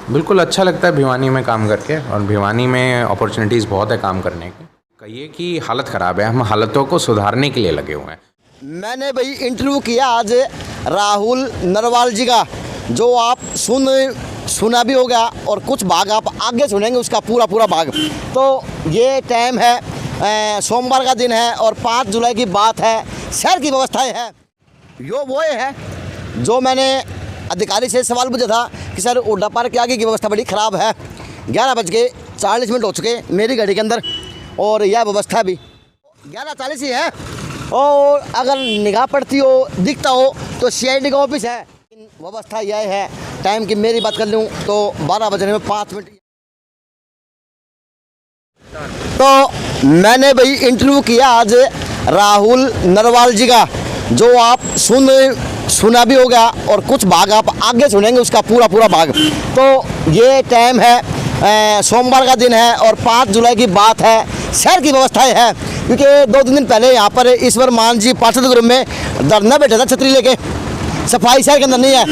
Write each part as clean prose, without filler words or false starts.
बिल्कुल अच्छा लगता है भिवानी में काम करके, और भिवानी में अपॉर्चुनिटीज़ बहुत है काम करने की। कहिए कि हालत ख़राब है, हम हालतों को सुधारने के लिए लगे हुए हैं। मैंने भाई इंटरव्यू किया आज राहुल नरवाल जी का, जो आप सुना भी होगा और कुछ भाग आप आगे सुनेंगे उसका पूरा भाग। तो ये टाइम है सोमवार का दिन है और 5 जुलाई की बात है। शहर की व्यवस्थाएं हैं वो है जो मैंने अधिकारी से सवाल पूछा था कि सर ओडा पार्क के आगे की व्यवस्था बड़ी ख़राब है। 11:40 हो चुके मेरी गाड़ी के अंदर, और यह व्यवस्था भी 11:40 ही है। और अगर निगाह पड़ती हो दिखता हो तो CID का ऑफिस है। व्यवस्था यह है, टाइम की मेरी बात कर लूँ तो 12 बजने में 5 मिनट। तो मैंने भाई इंटरव्यू किया आज राहुल नरवाल जी का, जो आप सुना भी होगा और कुछ भाग आप आगे सुनेंगे उसका पूरा भाग। तो ये टाइम है सोमवार का दिन है और 5 जुलाई की बात है। शहर की व्यवस्थाएं हैं क्योंकि 2-3 दिन पहले यहाँ पर ईश्वर मान जी पार्षद ग्रुप में धरना बैठा था छतरी लेके। सफाई शहर के अंदर नहीं है,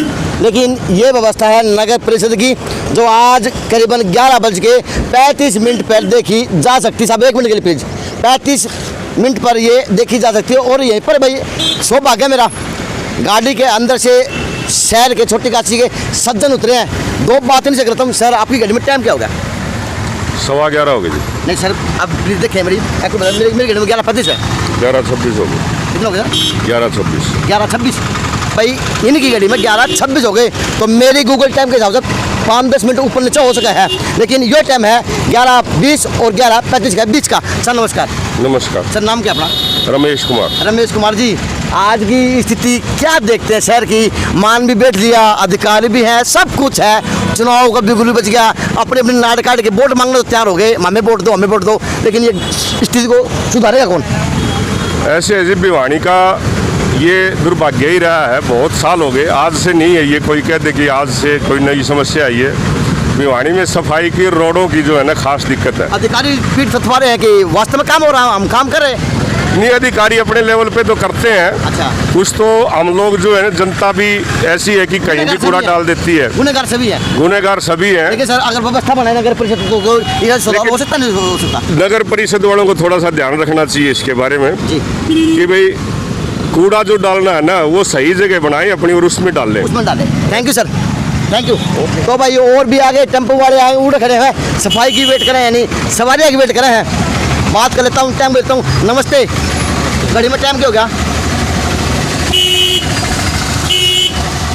लेकिन ये व्यवस्था है नगर परिषद की, जो आज करीबन 11:35 पर देखी जा सकती। साहब 1 मिनट के लिए प्लीज, 35 मिनट पर ये देखी जा सकती है। और यहीं पर भाई सौभाग्य है मेरा, गाड़ी के अंदर से शहर के छोटी काशी के सज्जन उतरे हैं। 2 बात नहीं करता हूँ सर, आपकी गाड़ी में टाइम क्या होगा? 11:15 हो गई जी। नहीं सर, अब प्लीज देखें मेरी गाड़ी में 11:35 है। 11:26 हो गई। कितना हो गया? 11:26। 11:26 भाई, इनकी गाड़ी में 11:26 हो गए। तो मेरी गूगल टाइम के हिसाब से 5-10 मिनट ऊपर नीचे हो सका है, लेकिन ये टाइम है 11:20 और 11:35 का बीच का। सर नमस्कार। नमस्कार सर नाम क्या अपना? रमेश कुमार। रमेश कुमार जी, आज की स्थिति क्या देखते हैं शहर की? मान भी बैठ लिया, अधिकारी भी हैं, सब कुछ है, चुनाव का बिगुल बच गया, अपने अपने नाट काट के वोट मांगने तो तैयार हो गए, हमें वोट दो हमें वोट दो, लेकिन ये स्थिति को सुधारेगा कौन? ऐसे है जी, भिवानी का ये दुर्भाग्य ही रहा है। बहुत साल हो गए, आज से नहीं है ये कोई कहते कि आज से कोई नई समस्या आई है। भिवानी में सफाई की, रोडों की जो है ना खास दिक्कत है। अधिकारी पीठ थपथपा रहे हैं कि वास्तव में काम हो रहा है, हम काम कर रहे हैं। नहीं, अधिकारी अपने लेवल पे तो करते हैं। अच्छा। कुछ तो हम लोग जो है ना, जनता भी ऐसी है कि कहीं भी कूड़ा डाल देती है। गुनहगार सभी है। गुनहगार सभी हैं। लेकिन सर अगर व्यवस्था बनाए नगर परिषद तो ये सुधार हो सकता नहीं हो सकता? नगर परिषद वालों को थोड़ा सा ध्यान रखना चाहिए इसके बारे में जी, कि भाई कूड़ा जो डालना है ना वो सही जगह बनाए अपनी और उसमें डाल ले। उसमें डाले। Thank you sir, thank you. तो भाई और भी आगे टेम्पो वाले आए उड़ खड़े हैं, सफाई की वेट करें, यानी सवारियाँ की वेट करें हैं। बात कर लेता हूँ, टाइम लेता हूँ। नमस्ते, गाड़ी में टाइम क्या हो गया?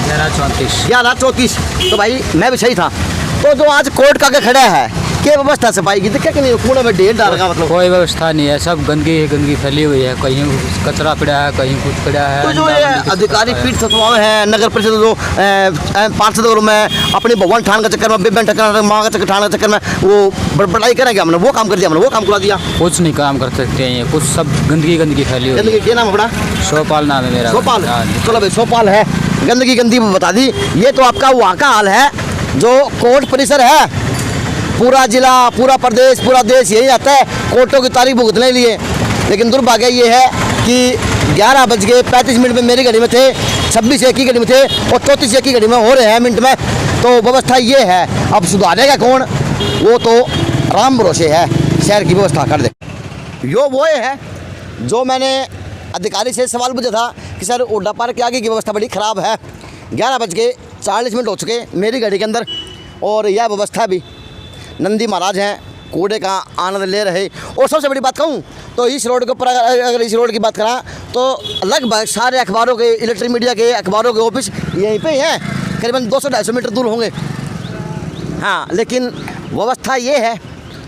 11:34। तो भाई मैं भी सही था। तो जो आज कोर्ट का खड़ा है, क्या व्यवस्था सफाई की? दिक्कत नहीं, कूड़े में ढेर डाल रखा, मतलब कोई व्यवस्था नहीं है, सब गंदगी फैली हुई है, कहीं कचरा पड़ा है, कहीं कुछ पड़ा है। तो जो ये अधिकारी पीठ थपथपाए हैं, नगर परिषद जो पार्षद में अपने भगवान ठान के चक्कर में, बेबन टक्कर माँ का चक्कर ठान के चक्कर में वो बड़ाई करेंगे, हमने वो काम कर दिया, हमने वो काम करा दिया। कुछ नहीं काम कर सकते हैं, कुछ सब गंदगी फैली हुई है। गंदगी क्या नाम है अपना? सोपाल नाम है मेरा। सोपाल। हाँ। चलो भाई सोपाल है, गंदगी बता दी। ये तो आपका वहाँ का हाल है, जो कोर्ट परिसर है। पूरा जिला, पूरा प्रदेश, पूरा देश यही आता है कोर्टों की तारीख भुगतने के लिए। लेकिन दुर्भाग्य ये है कि 11:35 में मेरी गाड़ी में थे, 26 की गाड़ी में थे और 34 की गाड़ी में हो रहे हैं मिनट में। तो व्यवस्था ये है, अब सुधारेगा कौन? वो तो राम भरोसे है, शहर की व्यवस्था कर दे। वो है जो मैंने अधिकारी से सवाल पूछा था कि सर ओडा पार्क के आगे की व्यवस्था बड़ी ख़राब है। 11:40 हो चुके मेरी गाड़ी के अंदर, और यह व्यवस्था भी नंदी महाराज हैं, कूड़े का आनंद ले रहे। और सबसे बड़ी बात कहूँ तो इस रोड के ऊपर अगर इस रोड की बात करा तो लगभग सारे अखबारों के, इलेक्ट्रिक मीडिया के अखबारों के ऑफिस यहीं पे ही हैं, करीबन 200-250 मीटर दूर होंगे। हाँ, लेकिन व्यवस्था ये है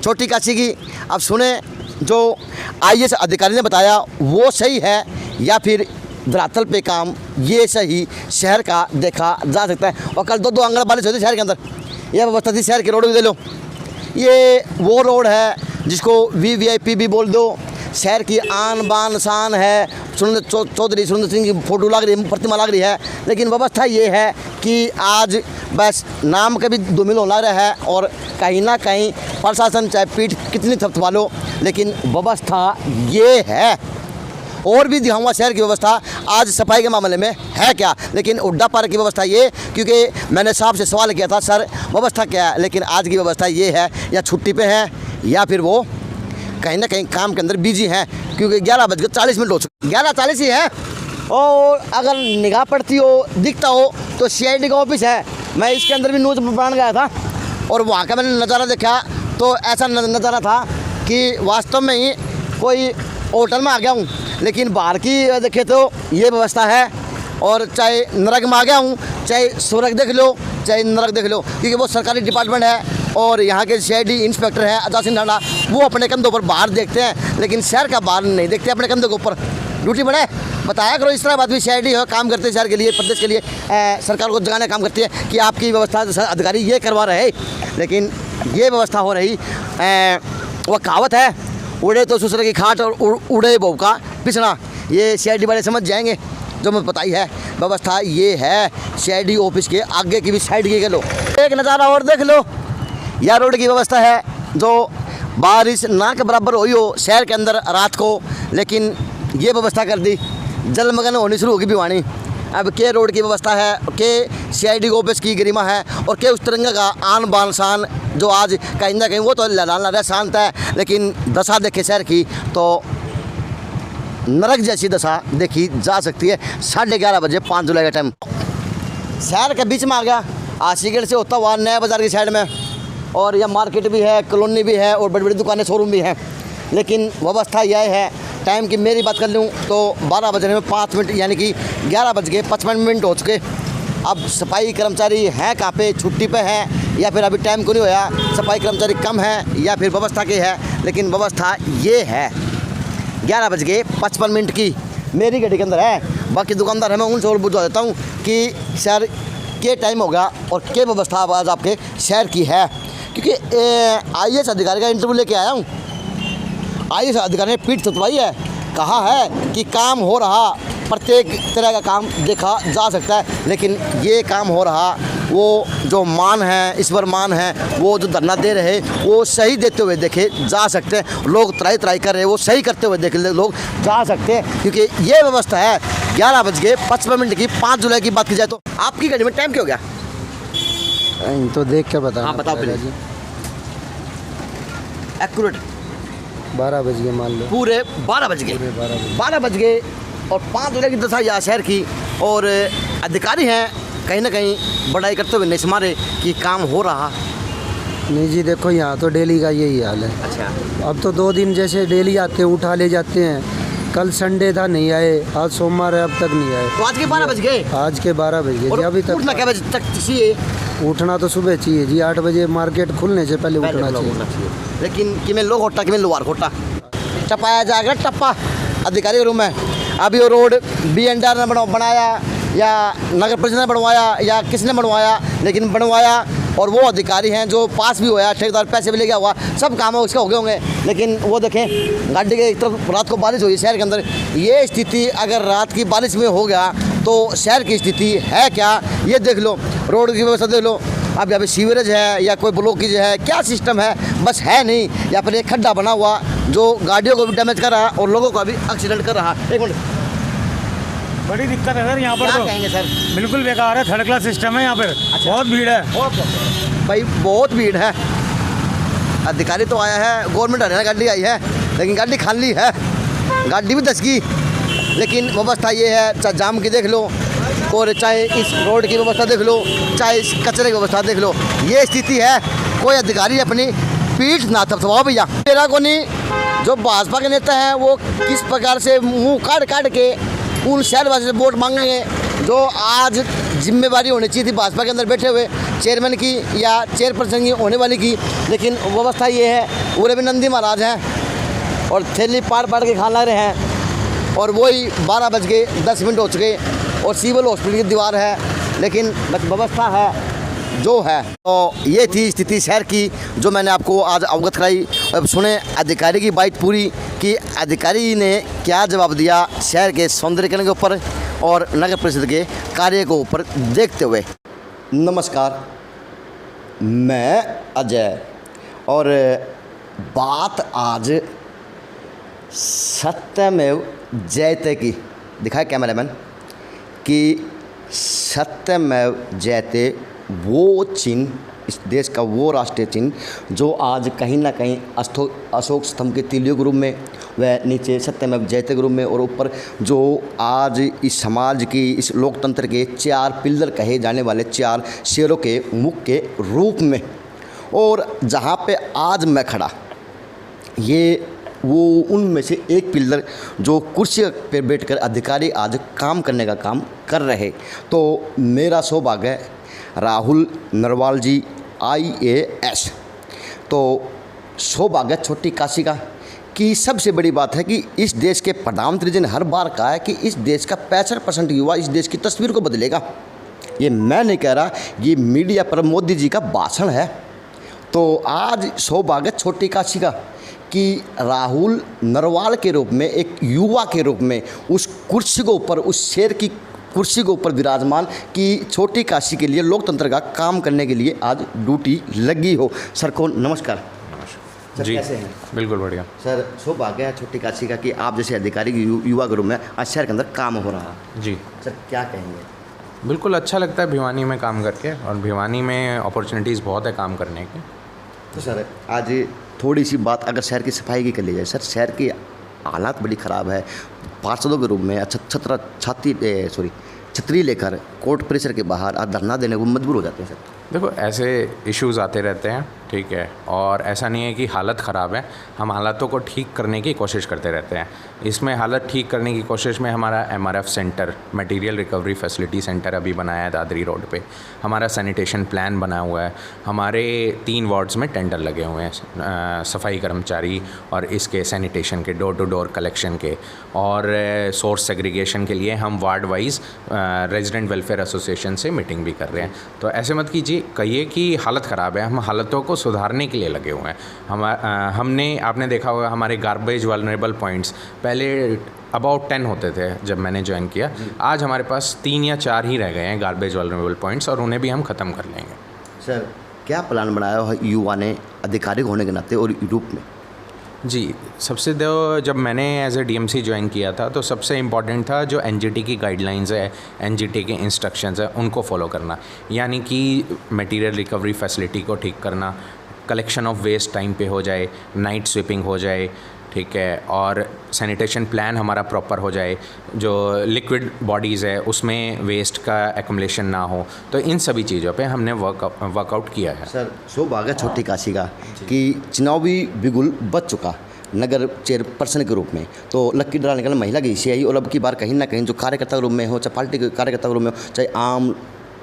छोटी काशी की। अब सुने जो IAS अधिकारी ने बताया वो सही है या फिर धरातल पे काम ये सही शहर का देखा जा सकता है। और कल 2 अंगड़ बारिश होती शहर के अंदर, यह व्यवस्था थी। शहर के रोड भी दे लो, ये वो रोड है जिसको VVIP भी बोल दो, शहर की आन बान शान है। चौधरी सुरेंद्र सिंह की फोटो लग रही है, प्रतिमा लग रही है। लेकिन व्यवस्था ये है कि आज बस नाम का भी धूमिल होना रहा है, और कहीं ना कहीं प्रशासन चाहे पीठ कितनी थपथपा लो, लेकिन व्यवस्था ये है। और भी दिखाऊंगा शहर की व्यवस्था आज सफाई के मामले में है क्या। लेकिन हुड्डा पार्क की व्यवस्था ये, क्योंकि मैंने साहब से सवाल किया था सर व्यवस्था क्या है, लेकिन आज की व्यवस्था ये है या छुट्टी पे है या फिर वो कहीं ना कहीं काम के अंदर बिजी हैं, क्योंकि 11:40 हो चुके, 11:40 ही है। और अगर निगाह पड़ती हो दिखता हो तो CID का ऑफिस है। मैं इसके अंदर भी न्यूज़ बनाने गया था और वहाँ का मैंने नज़ारा देखा तो ऐसा नज़ारा था कि वास्तव में ही कोई होटल में आ गया हूँ। लेकिन बाहर की देखे तो ये व्यवस्था है, और चाहे नरक में आ गया हूँ, चाहे स्वर्ग देख लो, चाहे नरक देख लो, क्योंकि वो सरकारी डिपार्टमेंट है और यहाँ के CID इंस्पेक्टर हैं अजय सिंह ढांडा, वो अपने कंधों पर बाहर देखते हैं, लेकिन शहर का बाहर नहीं देखते अपने कंधों के ऊपर। ड्यूटी बने बताया करो, इस तरह बात भी CID है, काम करते हैं शहर के लिए, प्रदेश के लिए, सरकार को जगाने काम करती है कि आपकी व्यवस्था अधिकारी ये करवा रहे, लेकिन ये व्यवस्था हो रही। वह कहावत है, उड़े तो ससुर की खाट और उड़े बहू का पिछड़ा, ये CID वाले समझ जाएंगे, जो मुझे पता ही है। व्यवस्था ये है CID ऑफिस के आगे की भी साइड की लो। एक नज़ारा और देख लो, यह रोड की व्यवस्था है जो बारिश ना के बराबर हुई हो शहर के अंदर रात को, लेकिन ये व्यवस्था कर दी, जलमग्न होनी शुरू होगी भिवानी। अब के रोड की व्यवस्था है, के CID ऑफिस की गरिमा है, और के उस तिरंगा का आन बान शान जो आज कहीं ना कहीं वो तो लहरा शांत है, लेकिन दशा देखे शहर की तो नरक जैसी दशा देखी जा सकती है। 11:30 बजे 5 जुलाई का टाइम शहर के बीच में आ गया, आशीगढ़ से होता हुआ नया बाज़ार की साइड में, और यह मार्केट भी है, कॉलोनी भी है, और बड़ी बड़ी दुकानें, शोरूम भी हैं। लेकिन व्यवस्था यह है, टाइम की मेरी बात कर लूँ तो 12 बजने में 5 मिनट, यानी कि 11:55 हो चुके। अब सफाई कर्मचारी हैं कहाँ पे, छुट्टी पे हैं या फिर अभी टाइम को नहीं होया, सफाई कर्मचारी कम है या फिर व्यवस्था की है, लेकिन व्यवस्था ये है 11:55 की मेरी घड़ी के अंदर है। बाकी दुकानदार है, मैं उनसे और बुझा देता हूँ कि शहर के टाइम होगा और क्या व्यवस्था आज आपके शहर की है, क्योंकि IAS अधिकारी का इंटरव्यू लेके आया हूँ। IAS अधिकारी ने पीठ थपथपाई है, कहा है कि काम हो रहा, प्रत्येक तरह का काम देखा जा सकता है, लेकिन ये काम हो रहा, वो जो मान है, ईश्वर मान है, वो जो धरना दे रहे वो सही देते हुए देखे जा सकते हैं। लोग त्राई कर रहे वो सही करते हुए देखे लोग जा सकते हैं, क्योंकि ये व्यवस्था है। 11:55 की 5 जुलाई की बात की जाए तो आपकी गाड़ी में टाइम क्या हो गया? तो देख के बता। हाँ बताओ प्लीज, एक्यूरेट 12 बज गए मान लो, पूरे 12 बज गए, 12 बज गए और 5 जुलाई की दशा यहाँ शहर की। और अधिकारी हैं कहीं ना कहीं बड़ाई करते हुए नहीं समारे कि काम हो रहा। नहीं जी देखो यहाँ तो डेली का यही हाल है। अच्छा, अब तो 2 दिन जैसे डेली आते हैं, उठा ले जाते हैं। कल संडे था नहीं आए, आज सोमवार है अब तक नहीं आए। तो आज के 12 बज गए, आज के 12 बज गए जी, अभी उठना तक। क्या बजे तक चाहिए? उठना तो सुबह चाहिए जी, 8 बजे मार्केट खुलने से पहले उठना चाहिए। लेकिन कि मैं लोग होटा कि मैं लोहार खोटा टपाया जाएगा, टप्पा अधिकारी के रूम में। अभी वो रोड BNR ने बनाया या नगर परिषद ने बनवाया या किसने बनवाया, लेकिन बनवाया और वो अधिकारी हैं जो पास भी होया, ठेकेदार पैसे भी ले गया हुआ, सब काम उसके हो गए होंगे। लेकिन वो देखें गाड़ी के एक तरफ रात को बारिश हुई शहर के अंदर, ये स्थिति अगर रात की बारिश में हो गया तो शहर की स्थिति है क्या, ये देख लो। रोड की व्यवस्था देख लो, अब यहाँ पे सीवरेज है या कोई ब्लॉकेज है, क्या सिस्टम है, बस है नहीं। यहाँ पर एक खड्डा बना हुआ जो गाड़ियों को भी डैमेज कर रहा और लोगों का भी एक्सीडेंट कर रहा। एक मिनट, बड़ी दिक्कत है सर यहाँ पर। क्या तो कहेंगे सर? बिल्कुल बेकार है, 3rd क्लास सिस्टम है यहाँ पर। बहुत भीड़ है, भाई बहुत भीड़ है। अधिकारी तो आया है, गवर्नमेंट हरियाणा गाड़ी आई है, लेकिन गाड़ी खाली है, गाड़ी भी 10 की। लेकिन व्यवस्था ये है, चाहे जाम की देख लो और चाहे इस रोड की व्यवस्था देख लो, चाहे इस कचरे की व्यवस्था देख लो, ये स्थिति है। कोई अधिकारी अपनी पीठ ना थपथपाओ भैया। मेरा को नहीं, जो भाजपा के नेता हैं वो किस प्रकार से मुँह काट के उन शहरवासी से वोट मांगेंगे, जो आज जिम्मेवारी होनी चाहिए थी भाजपा के अंदर बैठे हुए चेयरमैन की या चेयरपर्सन की होने वाली की। लेकिन व्यवस्था ये है, पूरे भी नंदी महाराज हैं और थैली पार के खाना रहे हैं। और वही 12:10 हो चुके और सिविल हॉस्पिटल की दीवार है, लेकिन व्यवस्था है जो है। तो ये थी स्थिति शहर की जो मैंने आपको आज अवगत कराई। अब सुने अधिकारी की बात पूरी कि अधिकारी ने क्या जवाब दिया शहर के सौंदर्यीकरण के ऊपर और नगर परिषद के कार्य को ऊपर देखते हुए। नमस्कार, मैं अजय और बात आज सत्यमेव जयते की दिखाए कैमरामैन कि सत्यमेव जयते वो चिन्ह, इस देश का वो राष्ट्रीय चिन्ह जो आज कहीं ना कहीं अशोक स्तंभ के तीलियों के रूप में, वह नीचे सत्यमेव जयते के रूप में, और ऊपर जो आज इस समाज की, इस लोकतंत्र के 4 पिलर कहे जाने वाले 4 शेरों के मुख के रूप में। और जहाँ पे आज मैं खड़ा, ये वो उनमें से एक पिलर जो कुर्सी पे बैठकर अधिकारी आज काम करने का काम कर रहे। तो मेरा सौभाग्य है राहुल नरवाल जी IAS, तो सौभाग्य छोटी काशी का कि सबसे बड़ी बात है कि इस देश के प्रधानमंत्री जी ने हर बार कहा है कि इस देश का 65% युवा इस देश की तस्वीर को बदलेगा। ये मैं नहीं कह रहा, ये मीडिया पर मोदी जी का भाषण है। तो आज सौभाग्य छोटी काशी का कि राहुल नरवाल के रूप में, एक युवा के रूप में उस कुर्सी को ऊपर, उस शेर की कुर्सी के ऊपर विराजमान कि छोटी काशी के लिए, लोकतंत्र का काम करने के लिए आज ड्यूटी लगी हो। सर को नमस्कार। सर जी कैसे हैं? बिल्कुल बढ़िया। सर सौभाग्य है छोटी काशी का कि आप जैसे अधिकारी युवा के रूप में आज शहर के अंदर काम हो रहा है। जी सर क्या कहेंगे? बिल्कुल अच्छा लगता है भिवानी में काम करके, और भिवानी में अपॉर्चुनिटीज़ बहुत है काम करने की। तो सर आज थोड़ी सी बात अगर शहर की सफाई की कर ली जाए, सर शहर की हालात बड़ी ख़राब है। पार्षदों के रूप में छतरी लेकर कोर्ट परिसर के बाहर आज धरना देने को मजबूर हो जाते हैं। सर देखो, ऐसे इश्यूज़ आते रहते हैं, ठीक है, और ऐसा नहीं है कि हालत ख़राब है, हम हालातों को ठीक करने की कोशिश करते रहते हैं। इसमें हालत ठीक करने की कोशिश में हमारा MRF centre, material recovery facility centre अभी बनाया है दादरी रोड पे, हमारा सैनिटेशन प्लान बना हुआ है, हमारे 3 वार्ड्स में टेंडर लगे हुए हैं सफाई कर्मचारी और इसके सैनिटेशन के, डोर टू डोर कलेक्शन के, और सोर्स सेग्रीगेशन के लिए हम ward wise resident welfare association से मीटिंग भी कर रहे हैं। तो ऐसे मत कीजिए, कहिए कि हालत ख़राब है, हम हालतों को सुधारने के लिए लगे हुए हैं। हमने, आपने देखा होगा हमारे गार्बेज वल्नरेबल पॉइंट्स पहले अबाउट 10 होते थे जब मैंने ज्वाइन किया, आज हमारे पास 3 या 4 ही रह गए हैं गार्बेज वल्नरेबल पॉइंट्स, और उन्हें भी हम ख़त्म कर लेंगे। सर क्या प्लान बनाया है युवा ने अधिकारी होने के नाते और यूरोप में? जी, सबसे जब मैंने एज ए DMC ज्वाइन किया था तो सबसे इम्पॉर्टेंट था जो NGT की गाइडलाइंस है, NGT के इंस्ट्रक्शंस है, उनको फॉलो करना, यानी कि मटेरियल रिकवरी फैसिलिटी को ठीक करना, कलेक्शन ऑफ वेस्ट टाइम पे हो जाए, नाइट स्वीपिंग हो जाए, ठीक है, और सैनिटेशन प्लान हमारा प्रॉपर हो जाए, जो लिक्विड बॉडीज़ है उसमें वेस्ट का एक्युमुलेशन ना हो। तो इन सभी चीज़ों पे हमने वर्कआउट किया है। सर सौभाग्य छोटी काशी का कि चुनावी बिगुल बच चुका नगर चेयरपर्सन के रूप में, तो लक्की ड्रा निकलना महिला की हिस्से आई, और अब की बार कहीं ना कहीं जो कार्यकर्ता के रूप में हो, चाहे पार्टी के कार्यकर्ता के रूप में हो, चाहे आम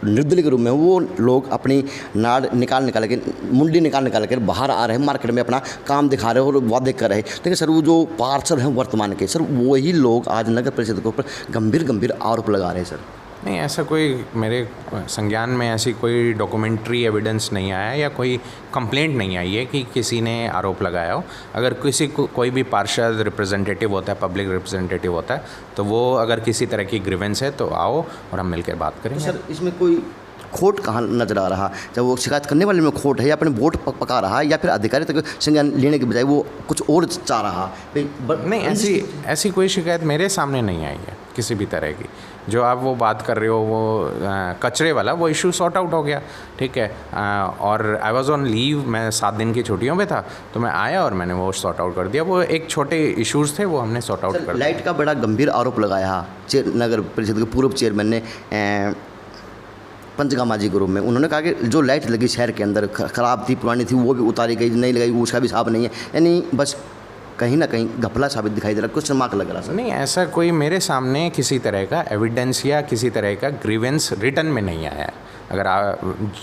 निर्दलीय के रूप में, वो लोग अपनी नाड़ निकाल के, मुंडी निकाल कर बाहर आ रहे हैं, मार्केट में अपना काम दिखा रहे हैं और वादे कर रहे हैं। लेकिन सर वो जो पार्षद हैं वर्तमान के, सर वही लोग आज नगर परिषद के ऊपर गंभीर आरोप लगा रहे हैं। सर नहीं, ऐसा कोई मेरे संज्ञान में ऐसी कोई डॉक्यूमेंट्री एविडेंस नहीं आया या कोई कंप्लेंट नहीं आई है कि किसी ने आरोप लगाया हो। अगर किसी को कोई भी पार्षद रिप्रेजेंटेटिव होता है, पब्लिक रिप्रेजेंटेटिव होता है, तो वो अगर किसी तरह की ग्रीवेंस है तो आओ और हम मिलकर बात करेंगे। तो सर इसमें कोई खोट कहाँ नजर आ रहा? जब वो शिकायत करने वाले में खोट है, या अपने वोट पका रहा है, या फिर अधिकारी तक संज्ञान लेने के बजाय वो कुछ और चाह रहा? नहीं, ऐसी कोई शिकायत मेरे सामने नहीं आई है किसी भी तरह की। जो आप वो बात कर रहे हो वो कचरे वाला, वो इशू सॉर्ट आउट हो गया, ठीक है, और आई वाज ऑन लीव, मैं 7 दिन की छुट्टियों पे था, तो मैं आया और मैंने वो सॉर्ट आउट कर दिया। वो एक छोटे इश्यूज़ थे, वो हमने सॉर्ट आउट कर दिया। लाइट का बड़ा गंभीर आरोप लगाया नगर परिषद के पूर्व चेयरमैन ने पंचगामा जी के रूप में। उन्होंने कहा कि जो लाइट लगी शहर के अंदर ख़राब थी, पुरानी थी, वो भी उतारी गई, नहीं लगाई, उसका भी हिसाब नहीं है, यानी बस कहीं ना कहीं घपला साबित दिखाई दे रहा, कुछ मार्क लग रहा। सर नहीं, ऐसा कोई मेरे सामने किसी तरह का एविडेंस या किसी तरह का ग्रीवेंस रिटर्न में नहीं आया है। अगर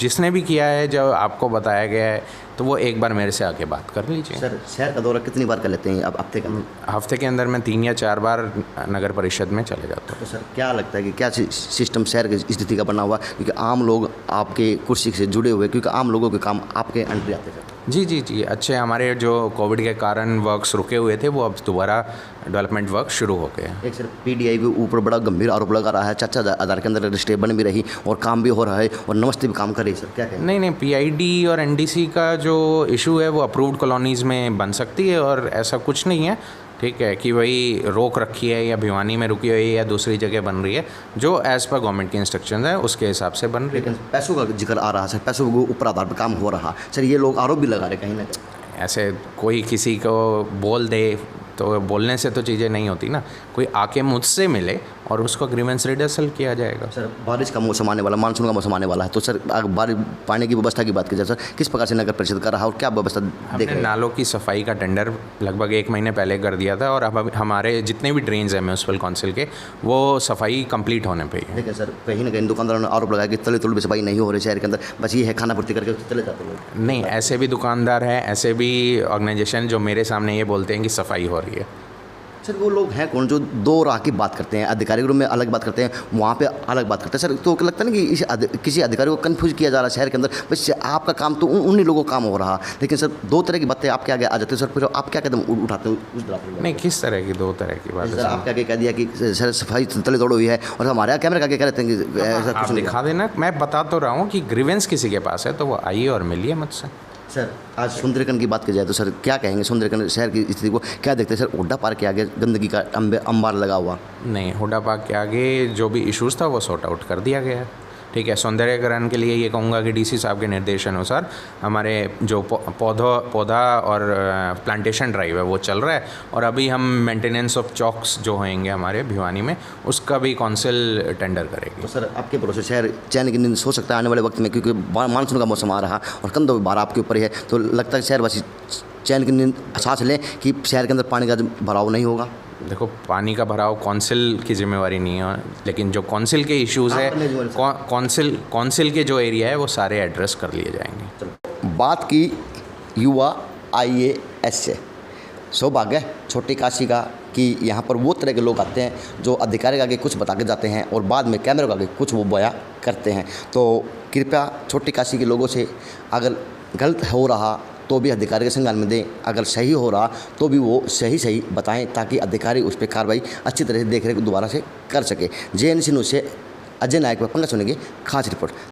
जिसने भी किया है, जो आपको बताया गया है, तो वो एक बार मेरे से आके बात कर लीजिए। सर शहर का दौरा कितनी बार कर लेते हैं आप हफ्ते के अंदर? हफ्ते के अंदर मैं 3 या 4 बार नगर परिषद में चले जाता हूँ। तो सर क्या लगता है कि क्या सिस्टम शहर की स्थिति का बना हुआ, क्योंकि आम लोग आपके कुर्सी से जुड़े हुए, क्योंकि आम लोगों के काम आपके अंडर आते हैं? जी, अच्छे, हमारे जो कोविड के कारण वर्क्स रुके हुए थे, वो अब दोबारा डेवलपमेंट वर्क शुरू हो गए। एक सर PDI के ऊपर बड़ा गंभीर आरोप लगा रहा है, चाचा आधार के अंदर रजिस्ट्रेशन बन भी रही और काम भी हो रहा है और नमस्ते भी काम कर रही है। सर क्या कहें? नहीं, PID और NDC का जो इशू है वो अप्रूव्ड कॉलोनीज़ में बन सकती है और ऐसा कुछ नहीं है। ठीक है, कि वही रोक रखी है या भिवानी में रुकी हुई है या दूसरी जगह बन रही है, जो एज़ पर गवर्नमेंट के इंस्ट्रक्शन है उसके हिसाब से बन रही है। लेकिन पैसों का जिक्र आ रहा है सर, पैसों के ऊपर आधार पर काम हो रहा सर, ये लोग आरोप भी लगा रहे कहीं ना कहीं। ऐसे कोई किसी को बोल दे तो बोलने से तो चीज़ें नहीं होती ना, कोई आके मुझसे मिले और उसको ग्रीवेंस रिडर्सल किया जाएगा। सर बारिश का मौसम आने वाला, मानसून का मौसम आने वाला है, तो सर अगर बारिश पानी की व्यवस्था की बात की जाए सर, किस प्रकार से नगर परिषद कर रहा है और क्या व्यवस्था देख हमने रहे हैं? नालों की सफाई का टेंडर लगभग 1 महीने पहले कर दिया था और अब हमारे जितने भी ड्रेन्स हैं म्यूनसिपल काउंसिल के, वो सफाई कंप्लीट होने पे ही है। लेकिन सर कहीं ना कहीं दुकानदारों ने आरोप लगाया कि तले तुल भी सफाई नहीं हो रही शहर के अंदर, बस ये है खाना पूर्ति करके चले जाते लोग। नहीं, ऐसे भी दुकानदार हैं, ऐसे भी ऑर्गेनाइजेशन जो मेरे सामने ये बोलते हैं कि सफाई हो रही है। सर वो लोग हैं कौन जो दो राह की बात करते हैं, अधिकारी रूम में अलग बात करते हैं, वहाँ पे अलग बात करते हैं सर, तो लगता है ना कि किसी अधिकारी को कन्फ्यूज किया जा रहा है शहर के अंदर, बस आपका काम तो उन्हीं लोगों का काम हो रहा, लेकिन सर दो तरह की बातें आपके आगे आ जाती है सर, फिर आप क्या कदम उठाते हो उस तरफ? नहीं, किस तरह की 2 तरह की बात सर है? आपके आगे कह दिया कि सर सफाई तले तोड़ हुई है, और हमारे यहाँ कैमरे के आगे कह रहे हैं कि ऐसा आप कुछ नहीं। दिखा देना, मैं बता तो रहा हूँ कि ग्रीवेंस किसी के पास है तो वो आइए और मिलिए मुझसे। सर आज सुंदरकंड की बात की जाए तो सर क्या कहेंगे सुंदरकंड शहर की स्थिति को क्या देखते हैं सर? हुड्डा पार्क के आगे गंदगी का अंबार लगा हुआ। नहीं, हुड्डा पार्क के आगे जो भी इश्यूज़ था वो सॉर्ट आउट कर दिया गया है, ठीक है। सौंदर्यकरण के लिए ये कहूँगा कि डीसी साहब के निर्देशानुसार हमारे जो पौधा और प्लांटेशन ड्राइव है वो चल रहा है, और अभी हम मेंटेनेंस ऑफ चौक्स जो होंगे हमारे भिवानी में, उसका भी काउंसिल टेंडर करेगी। तो सर आपके भरोसे शहर चैन की नींद सो सकता है आने वाले वक्त में, क्योंकि मानसून का मौसम आ रहा और कंधों भार आपके ऊपर ही है, तो लगता है शहरवासी चैन की नींद सांस लें कि शहर के अंदर पानी का भराव नहीं होगा? देखो, पानी का भराव काउंसिल की जिम्मेवारी नहीं है, लेकिन जो काउंसिल के इश्यूज़ है, काउंसिल के जो एरिया है वो सारे एड्रेस कर लिए जाएंगे। बात की युवा IAS से, सौभाग्य छोटी काशी का कि यहाँ पर वो तरह के लोग आते हैं जो अधिकारी के आगे कुछ बता के जाते हैं और बाद में कैमरे के आगे कुछ वो बयां करते हैं, तो कृपया छोटी काशी के लोगों से अगर गलत हो रहा तो भी अधिकारी के संज्ञान में दें, अगर सही हो रहा तो भी वो सही बताएं, ताकि अधिकारी उस पर कार्रवाई अच्छी तरह से देख रेख दोबारा से कर सके। JNC न्यूज़ से अजय नायक व पंकज सोनी की खास रिपोर्ट।